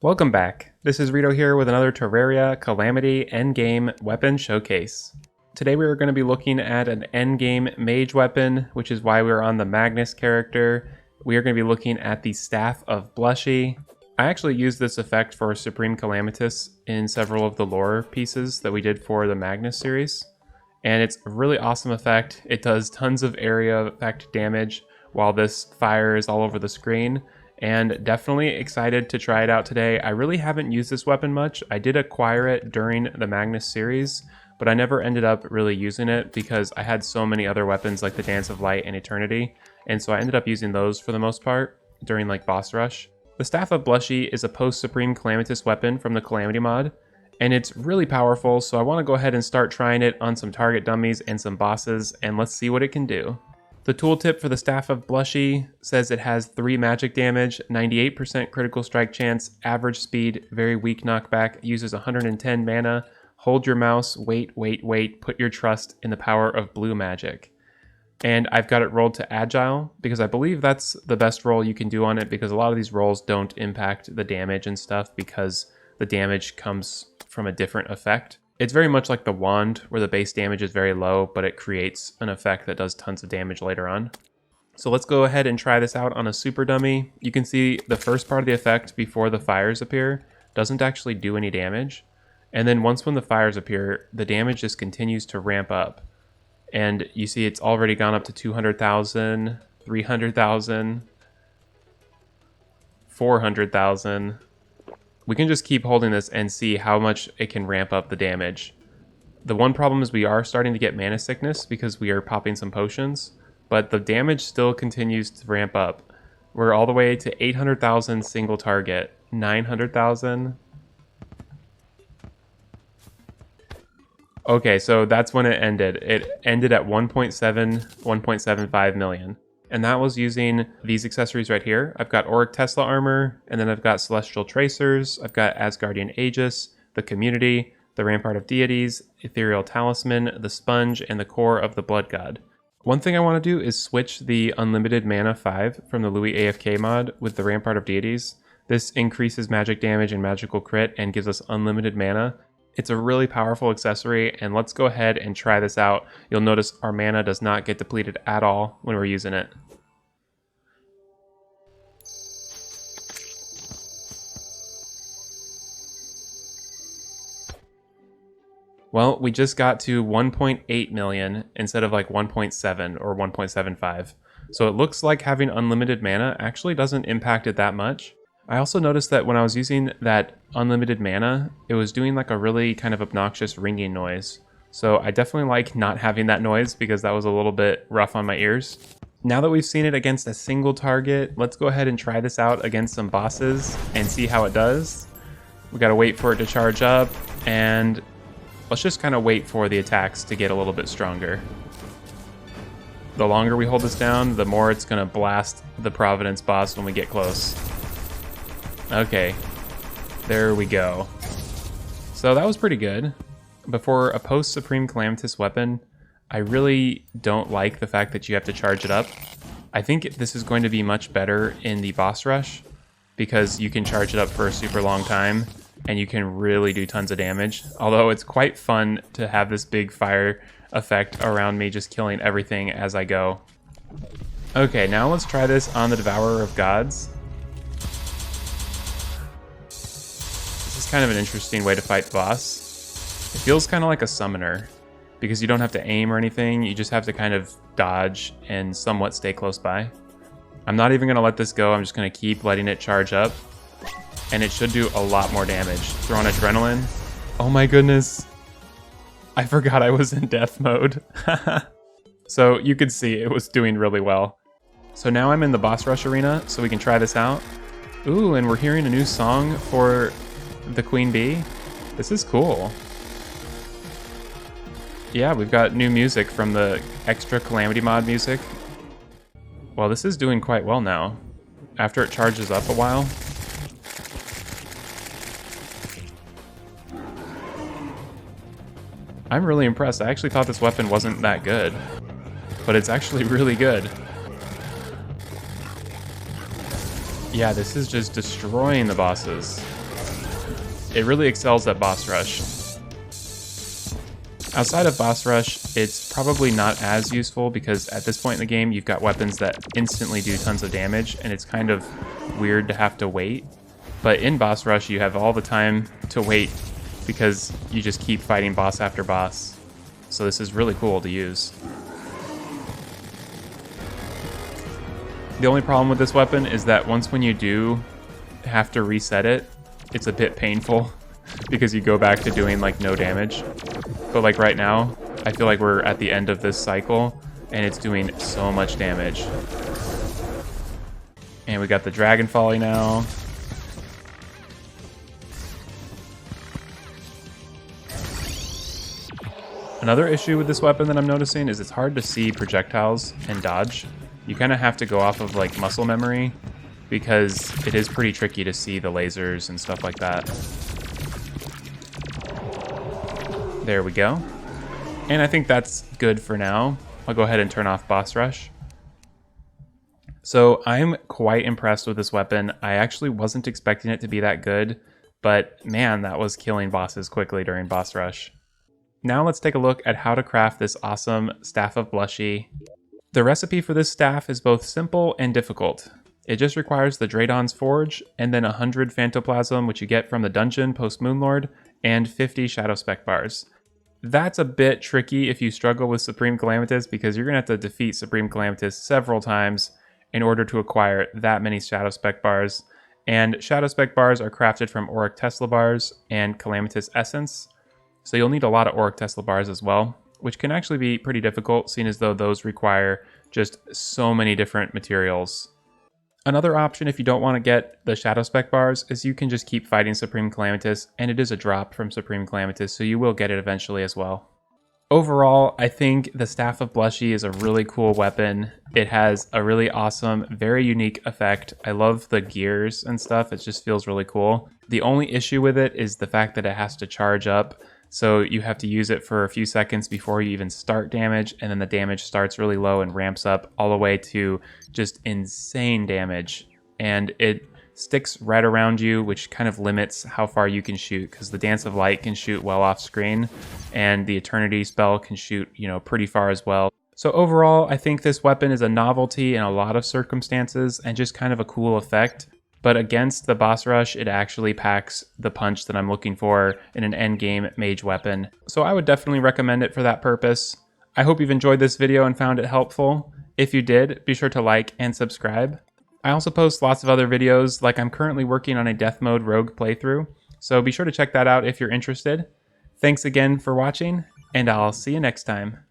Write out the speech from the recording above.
Welcome back. This is Rito here with another Terraria Calamity Endgame weapon showcase. Today we are going to be looking at an Endgame Mage weapon, which is why we're on the Magnus character. We are going to be looking at the Staff of Blushie. I actually used this effect for Supreme Calamitas in several of the lore pieces that we did for the Magnus series. And it's a really awesome effect. It does tons of area effect damage while this fires all over the screen. And definitely excited to try it out today. I really haven't used this weapon much. I did acquire it during the Magnus series, but I never ended up really using it because I had so many other weapons like the Dance of Light and Eternity, and so I ended up using those for the most part during like boss rush. The Staff of Blushie is a post-Supreme Calamitas weapon from the Calamity mod, and it's really powerful, so I want to go ahead and start trying it on some target dummies and some bosses, and let's see what it can do. The tooltip for the Staff of Blushie says it has 3 magic damage, 98% critical strike chance, average speed, very weak knockback, uses 110 mana, hold your mouse, wait, put your trust in the power of blue magic. And I've got it rolled to Agile, because I believe that's the best roll you can do on it, because a lot of these rolls don't impact the damage and stuff, because the damage comes from a different effect. It's very much like the wand, where the base damage is very low, but it creates an effect that does tons of damage later on. So let's go ahead and try this out on a super dummy. You can see the first part of the effect before the fires appear doesn't actually do any damage. And then once when the fires appear, the damage just continues to ramp up. And you see it's already gone up to 200,000, 300,000, 400,000. We can just keep holding this and see how much it can ramp up the damage. The one problem is we are starting to get mana sickness because we are popping some potions, but the damage still continues to ramp up. We're all the way to 800,000 single target, 900,000. Okay, so that's when it ended. It ended at 1.75 million. And that was using these accessories right here. I've got Auric Tesla armor, and then I've got Celestial Tracers, I've got Asgardian Aegis, the Community, the Rampart of Deities, Ethereal Talisman, the Sponge, and the Core of the Blood God. One thing I want to do is switch the Unlimited Mana 5 from the Louis AFK mod with the Rampart of Deities. This increases magic damage and magical crit and gives us unlimited mana. It's a really powerful accessory, and let's go ahead and try this out. You'll notice our mana does not get depleted at all when we're using it. Well, we just got to 1.8 million instead of like 1.7 or 1.75. So it looks like having unlimited mana actually doesn't impact it that much. I also noticed that when I was using that unlimited mana, it was doing like a really kind of obnoxious ringing noise. So I definitely like not having that noise because that was a little bit rough on my ears. Now that we've seen it against a single target, let's go ahead and try this out against some bosses and see how it does. We gotta wait for it to charge up, and let's just kind of wait for the attacks to get a little bit stronger. The longer we hold this down, the more it's gonna blast the Providence boss when we get close. Okay, there we go. So that was pretty good. But for a post-Supreme Calamitas weapon, I really don't like the fact that you have to charge it up. I think this is going to be much better in the boss rush because you can charge it up for a super long time and you can really do tons of damage. Although it's quite fun to have this big fire effect around me just killing everything as I go. Okay, now let's try this on the Devourer of Gods. Kind of an interesting way to fight the boss. It feels kind of like a summoner because you don't have to aim or anything, you just have to kind of dodge and somewhat stay close by. I'm not even going to let this go, I'm just going to keep letting it charge up, and it should do a lot more damage. Throw on Adrenaline. Oh my goodness, I forgot I was in death mode. So you could see it was doing really well. So now I'm in the boss rush arena, so we can try this out. Ooh, and we're hearing a new song for the Queen Bee. This is cool. Yeah, we've got new music from the extra Calamity mod music. Well, this is doing quite well now, after it charges up a while. I'm really impressed. I actually thought this weapon wasn't that good, but it's actually really good. Yeah, this is just destroying the bosses. it really excels at boss rush. Outside of boss rush, it's probably not as useful because at this point in the game, you've got weapons that instantly do tons of damage, and it's kind of weird to have to wait. But in boss rush, you have all the time to wait because you just keep fighting boss after boss. So this is really cool to use. The only problem with this weapon is that when you do have to reset it, it's a bit painful because you go back to doing like no damage. But like right now, I feel like we're at the end of this cycle and it's doing so much damage. And we got the Dragon Folly now. Another issue with this weapon that I'm noticing is it's hard to see projectiles and dodge. You kind of have to go off of like muscle memory because it is pretty tricky to see the lasers and stuff like that. There we go. And I think that's good for now. I'll go ahead and turn off boss rush. So I'm quite impressed with this weapon. I actually wasn't expecting it to be that good, but man, that was killing bosses quickly during boss rush. Now let's take a look at how to craft this awesome Staff of Blushie. The recipe for this staff is both simple and difficult. It just requires the Draydon's Forge, and then 100 Phantoplasm, which you get from the dungeon post-Moonlord, and 50 Shadowspec Bars. That's a bit tricky if you struggle with Supreme Calamitas, because you're going to have to defeat Supreme Calamitas several times in order to acquire that many Shadowspec Bars. And Shadowspec Bars are crafted from Auric Tesla Bars and Calamitas Essence, so you'll need a lot of Auric Tesla Bars as well, which can actually be pretty difficult, seeing as though those require just so many different materials. Another option if you don't want to get the Shadowspec Bars is you can just keep fighting Supreme Calamitas, and it is a drop from Supreme Calamitas, so you will get it eventually as well. Overall, I think the Staff of Blushie is a really cool weapon. It has a really awesome, very unique effect. I love the gears and stuff, it just feels really cool. The only issue with it is the fact that it has to charge up, so you have to use it for a few seconds before you even start damage, and then the damage starts really low and ramps up all the way to just insane damage. And it sticks right around you, which kind of limits how far you can shoot, because the Dance of Light can shoot well off screen, and the Eternity spell can shoot, pretty far as well. So overall, I think this weapon is a novelty in a lot of circumstances, and just kind of a cool effect. But against the boss rush, it actually packs the punch that I'm looking for in an endgame mage weapon. So I would definitely recommend it for that purpose. I hope you've enjoyed this video and found it helpful. If you did, be sure to like and subscribe. I also post lots of other videos, like I'm currently working on a death mode rogue playthrough, so be sure to check that out if you're interested. Thanks again for watching, and I'll see you next time.